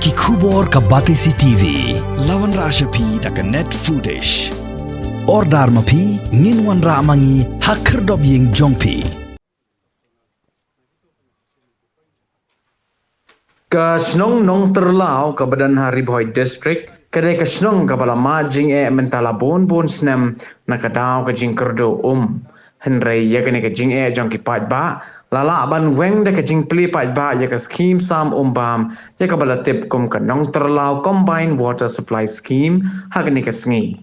ki khubor ka Batesi TV lawan ra ashapi tak net footage ordar mapi nginwan ra amangi hakher dob yeng jongpi ka snong nong terlau ka badan hari boy district kadai ka snong ka bala majing mentala bon snem na ka daw ka jing kerdo henrei ya ka jing jong ki pat ba lala ban weng de ka jing pli pat ba ya ka scheme sam bam ya ka bala tip kum ka nong terlau combined water supply scheme ha ka sngi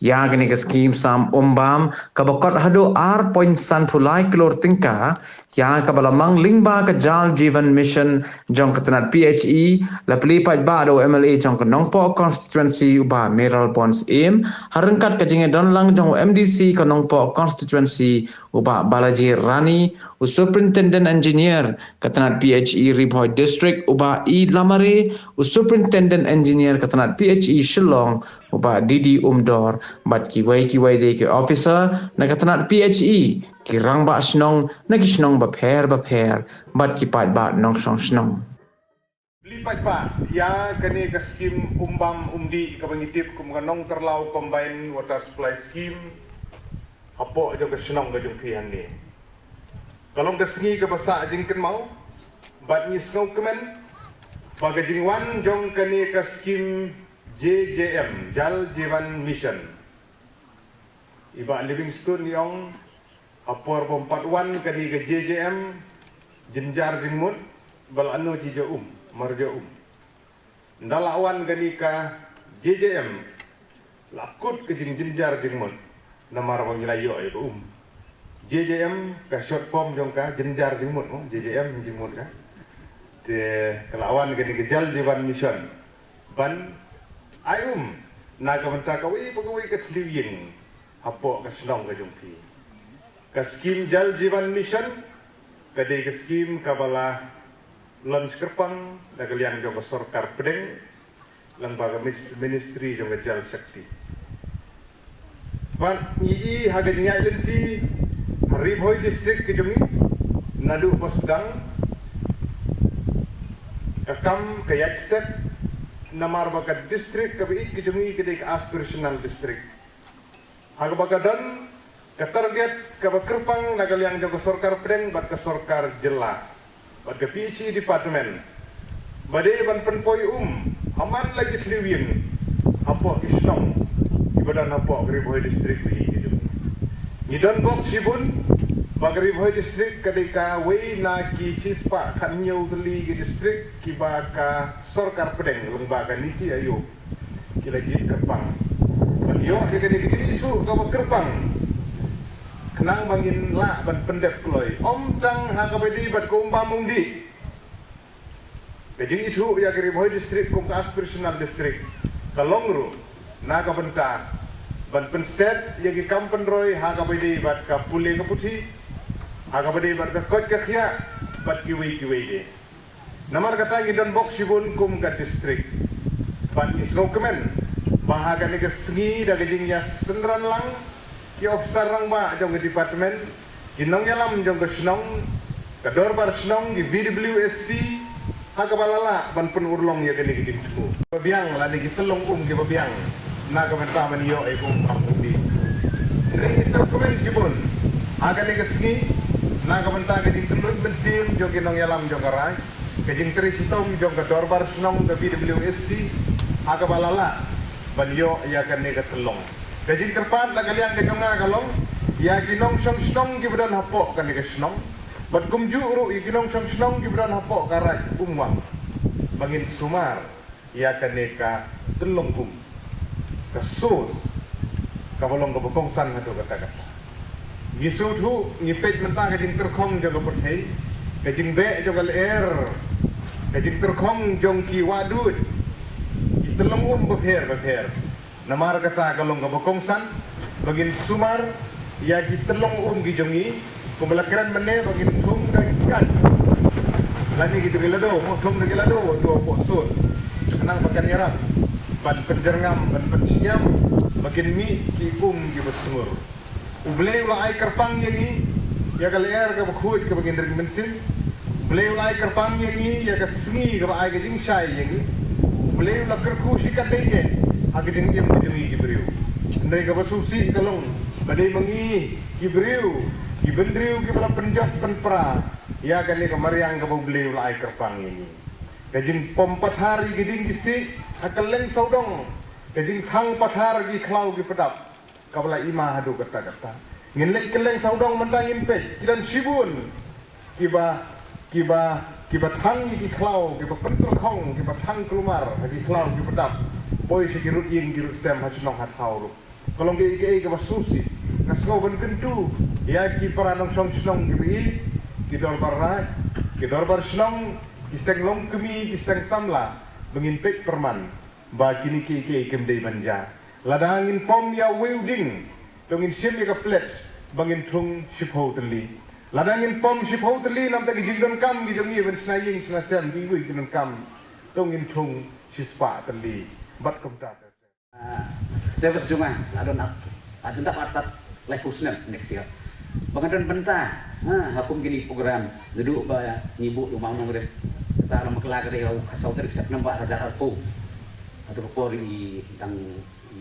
ya ka scheme sam bam ka bakot hado ar point san phulai klor tingka ya ka balamang lingba ka jal jivan mission jong ka tanat PHE la pli pat ba do MLA jong ka nongpo constituency uba meral bonds aim harengkat ka jinge don lang jong MDC ka nongpo constituency uba Balaji Rani superintendent engineer ka tanat PHE Riboy district uba E Lamare superintendent engineer ka tanat PHE Shillong uba Didi Umdor bat kiwai de ke officer na ka tanat PHE kirang ba snong nagisnong ba pher bat kipat ba nong snong lipat pa ya kani ka scheme umbam umdi ka bangitip kum kanong terlau combined water supply scheme apo jo ka snong ka jung pian ni kalong ka sngi ka basa jingken mau bat ni snong kemen baga jingwan jong kani ka scheme JJM Jal Jivan Mission iba Livingstone yong apor bompat wan kadi ke JJM jenjar jingmut bal anu jijo marjo ndalawan kadi ka JJM lakut ke jenjar jingmut namar wang layo ya JJM ka short form jong ka jenjar jingmut JJM jingmut ka te kelawan kadi ke Jal Jivan Mission ban naga menta kawi pegawai ke sliwing apo ka senong ka jongpi ka scheme Jal Jivan Mission kadai ka scheme kabala lunch kerpang da kalian jong sorkar pedeng lembaga ministry jong Jal Shakti ban ii haga nya identi Riboy district ke jongi nadu posdang kakam kayat step namar baka district kabi ke jongi kadai ka aspirational district haga baka dan ka target ka bakerpang nagaliang jago sorkar pedeng bat ka sorkar jela bat ka PHE department bade ban penpoi aman lagi sliwin apo isnong ibadan apo Riboy district ni don bok sibun bag Riboy district kadika wei na ki cispa kanyo geli ki district ki baka sorkar pedeng lembaga niki ayo kilagi kerpang ban yo kadika itu ka bakerpang kenang bangin la ban pendep kloy tang hakabedi bat kumbam mundi kejing itu ya Riboy district kum aspirational district kalongru naga benta ban penstet ya ki kampen roy hakabedi bat ka pule ka puthi hakabedi bat ka kot ka khia bat kiwi de namar kata gi don box sibun kum ka district ban isro kemen bahaga ni ke sengi da kejing ya sendran lang ki officer rang ba jong ke department kinong yalam jong ke snong ke dorbar snong di VWSC ha ka balala ban pen urlong ya kene ki tu babiang la ni ki telong ki babiang na ka menta man yo e kum di ring iso komen sibun ha ka ni ke sngi na ka menta ke di telun bensin jong kinong yalam jong ka rai ke jing tri sitom jong ke dorbar snong ke VWSC ha ka balala ban yo ya kene ke telong kajing kerpan la kalian ke jonga kalong ya kinong song ki bedan hapok kan ke snong bat kumju ru kinong song ki bedan hapok karai umwang bangin sumar ya kan ka telong kasus kabolong ka bokongsan hado kata gisu thu ngipet menta kajing terkhong jaga perthei kajing be jogal air kajing terkhong jong ki wadud telong bepher namar kata kalong ka bokongsan bagin sumar ya ki telong gi jongi kumalakiran mene bagin thum dan kan lani gitu gelado mo thum de gelado do sos nang makan yarap ban penjerngam ban pensiam bagin mi ki gi besmur uble la ai kerpang yani ya galer ka bakhut ka bagin ring bensin uble la ai kerpang yani ya ka sngi ka ai ka jing shai yani beliau la kerku si kateye ageding yem gedemi gibriu ndai ka basusi kalong badai mengi gibriu gibendriu ki bala penjat penpra ya kan ni kamariang ka beliau la ai kerpang ini kajing pompat hari geding gisi akaleng saudong kajing thang pathar gi khlau gi pedap kabla ima hadu kata nginlek keleng saudong mentangin pe dan sibun kiba thang gi khlau kiba pentul khong kiba thang kelumar gi khlau gi pedap boy sikirut yin girut sem hachnong hat haulu kolong ge ke basusi kasgo ben kentu ya ki paranong song snong gi ki dorbar snong ki senglong kemi ki seng samla bengin pek perman ba kini ke kemdei manja ladangin pom ya welding tongin sim ya plet bangin thung shipho teli ladangin pom shipho teli nam ta gi jingdon kam gi jongi ben snaying snasem di wi jingdon kam tongin thung sispa teli bat komta service junga adon tak patat life husna next year pengadon benta hakum gini program duduk ba ngibu rumah nongres kita ram kelak dari kasau dari sep nambah raja arpo atau kapor di tang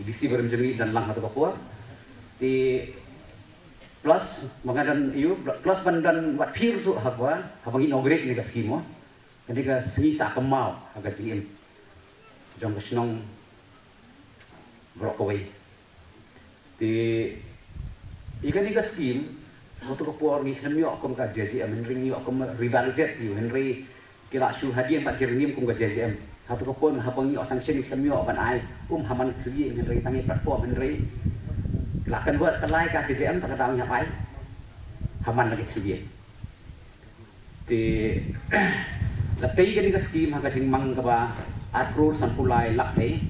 di si bermenjeri dan lang atau kapor di plus mengadan iu plus bandan wat pir su haba habang inaugurate ni kaskimo ketika seni sa kemau agak jim jong kesnong brokaway di ikan ni kaskim waktu kapor ni semio akom ka JJM henry akom rivalitet yu henry kira su hadian pak kirim kum ka JJM satu kapon hapang yo sanction semio ban ai haman kri henry tangi platform henry lakan buat kelai ka JJM tak tahu ngapai haman lagi kri di latei kan ni kaskim ha ka jingmang ka ba apro sampulai lakai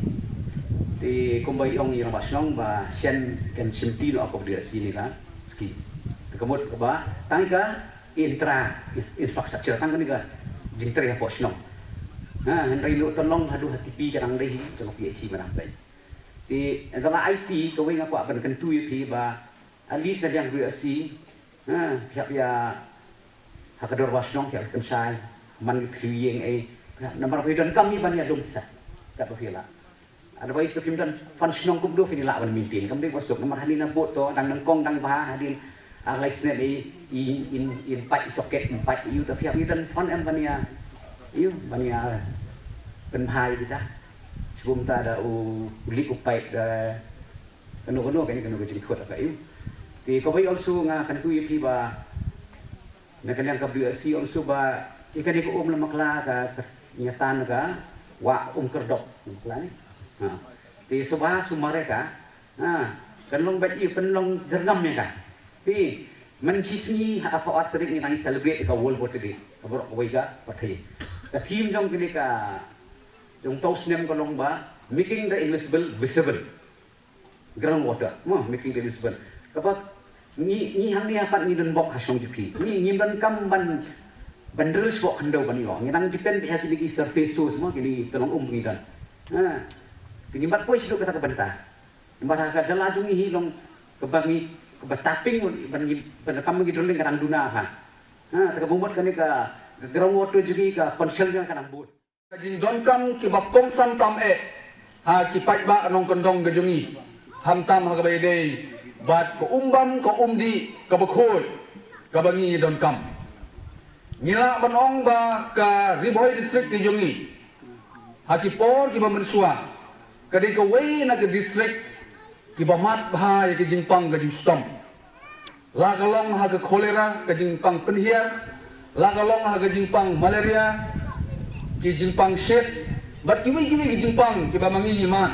di kumbai ong yang basnong ba sen kan sempino aku dia sini kan ski kemudian ba tangga infrastruktur tangga ni ka jingtri ha posnong henry lu tolong hadu hati pi kadang dei jong PhD manampai di dalam IT ko wing aku akan kentu pi ba ali sedang BSc siap ya hakador basnong siap kensai man krieng nomor dan kami ban ya dong sa tak berfila ada bayi itu dan function kum do fini la ban mintin kami masuk nomor halina foto dan nengkong dan bah hadin alai snap in pipe socket pipe you tapi yang dan fun em bania you bania penhai kita sebelum ta ada ulik pipe da kanu kan jadi kuat apa you di ko bayi also nga kan tu pi ba na kan yang KBSC also ba ikan di ko lemakla ka nyatan ka wa kerdok makla ni di subah sumareka kan long bet i penlong jergam ya ka di mencisni apa atrik ni nang celebrate ka world war today abor waiga pathai ka team jong kini ka jong tos nem ko long ba making the invisible visible groundwater making the invisible kapak ni hang ni apa ni don bok hasong jipi ni ban kam ban bandel sebok handau ban yo nang depend pihak lagi surface so semua kini tolong ni dan kini bat pois lu kata benta mbah ka jalajung hi long kebangi kebataping ban kam gi doling kadang duna ha ta bumbot kani ka groundwater jugi ka konsel nya kadang bot Kajing don kam ki bakong sam tam ki pai ba nong kondong gejungi ham tam ha ka bai dei bat ko umbam ko umdi ka bakhol ka bangi don kam ngila banong ba ka Riboy district ki jungi ha ki por ki ba mensua kadi ka wei na ka district ki ba mat bha ya ki jingpang ka justom la kalong ha ka kolera ka jingpang penhiar la kalong ha ka jingpang malaria ki jingpang shet bat kiwi ki jingpang ki ba mangi man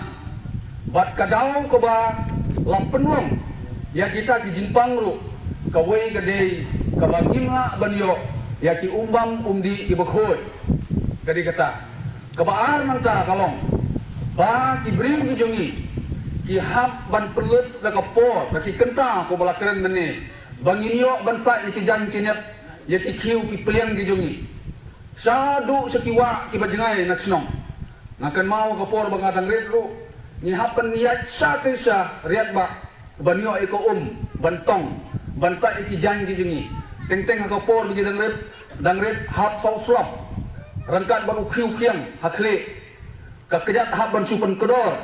bat kadau ko ba lam penuang ya kita ki jingpang ru ka wei ka dei ka ba ngima banyo ya ki umbam umdi ki bakhot kadi kata ka ba ar nang ta kalong ba ki bring ki jongi ki hap ban pelut la ka por ka ki kenta ko bala keren mene banginyo bansa ki jan kinet ya ki khiu ki pliang ki jongi sadu sekiwa ki bajengai nasional ngakan mau ke por bangatang redlu nyihapan niat sate sa riat ba banyo iko bantong bansa iki jan ki jengi teng-teng ke por bi dang red hap sau slop rangkat baru khiu khiang hakle kejat haban supan kedor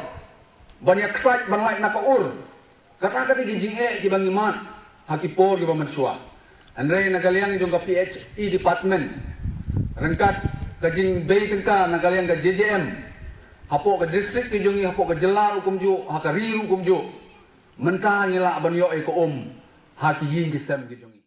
banyak site banlai nakaur kata-kata gijing bangi mat hakipor giba mansua andre nakaliang jong ka PHE department rengkat kajing bay tengka nakaliang ka JJM hapo ka district kijungi hapo ka jelar hukum ju hakariru hukum ju mentah ngila ban yo ko haki yin kisam kijungi